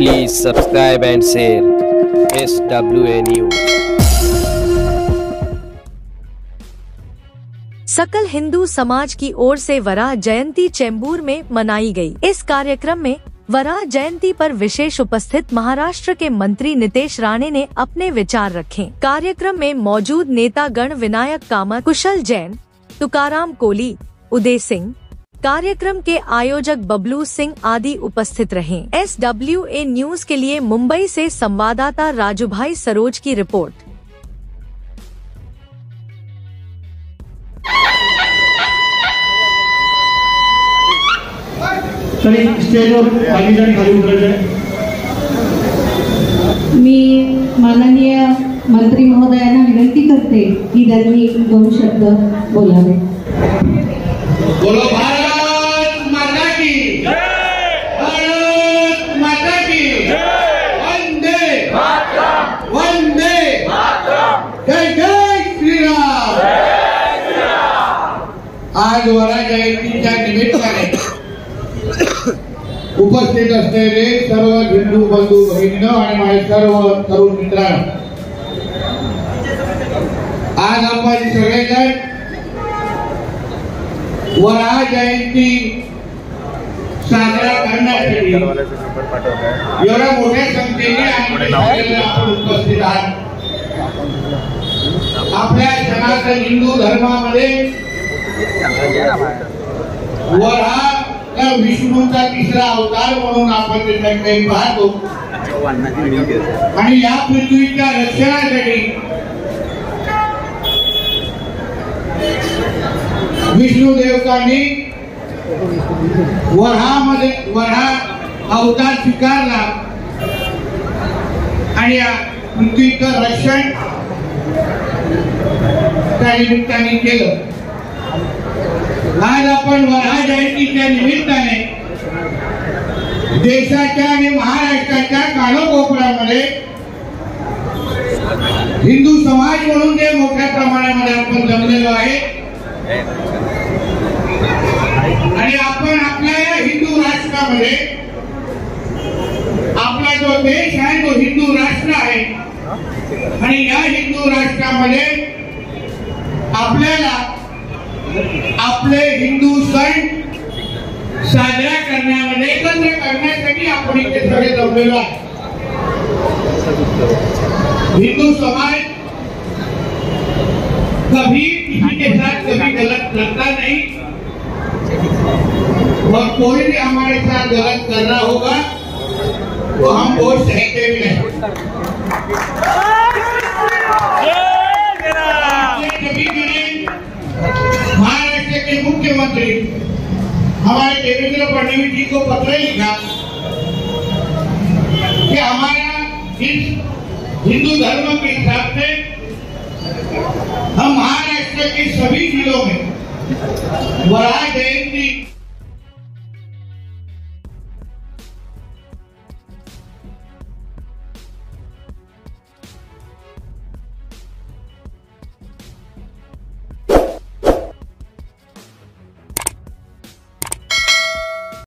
Please subscribe and share SWA News. सकल हिंदू समाज की ओर से वराह जयंती चेंबूर में मनाई गई। इस कार्यक्रम में वराह जयंती पर विशेष उपस्थित महाराष्ट्र के मंत्री नितेश राणे ने अपने विचार रखे। कार्यक्रम में मौजूद नेता गण विनायक कामत, कुशल जैन, तुकाराम कोली, उदय सिंह, कार्यक्रम के आयोजक बबलू सिंह आदि उपस्थित रहे। SWA न्यूज के लिए मुंबई से संवाददाता राजूभाई सरोज की रिपोर्ट। स्टेजवर खाली उतरायचे। मी माननीय मंत्री महोदयांना विनंती करते की त्यांनी 2 शब्द बोलावे। बोलो भारत माता की जय, भारत माता की जय, वंदे मातरम, वंदे मातरम, जय जय श्रीराम, जय श्रीराम। आज वराह जयंतीच्या निमित्ताने उपस्थित असलेले सर्व हिंदू बंधू भगिनींनो आणि माझे सर्व तरुण मित्रांनो, आज आपण सगळेजण वराह जयंती साजरा करण्यासाठी एवढ्या मोठ्या संख्येने आपण उपस्थित आहात। आपल्या सनातन हिंदू धर्मामध्ये वराह विष्णूचा 3रा अवतार म्हणून आपण त्याच्याकडे पाहतो आणि या पृथ्वीच्या रक्षणासाठी विष्णू देवतांनी वराह अवतार स्वीकारला आणि या पृथ्वीचं रक्षण त्या निमित्ताने केलं। आज आपण वराह जयंतीच्या निमित्ताने देशाच्या आणि महाराष्ट्राच्या कानाकोपऱ्यामध्ये हिंदू समाज म्हणून जे मोठ्या प्रमाणामध्ये आपण जमलेलो आहे आणि आपण आपल्या या हिंदू राष्ट्रामध्ये, आपला जो देश आहे तो हिंदू राष्ट्र आहे आणि या हिंदू राष्ट्रामध्ये आपल्याला आपले हिंदू सण साजरा करण्यामध्ये एकत्र करण्यासाठी आपण इथे सगळे जमलेलो आहे। हिंदू समाज कभी किसी के साथ कभी गलत करता नहीं और कोई भी हमारे साथ गलत कर रहा होगा तो हम वो सहते भी नहीं। महाराष्ट्र के मुख्यमंत्री हमारे देवेंद्र फडणवीस जी को पत्र लिखा कि हमारा इस हिंदू धर्म के हिसाब से हम महाराष्ट्र के सभी जिलों में वराह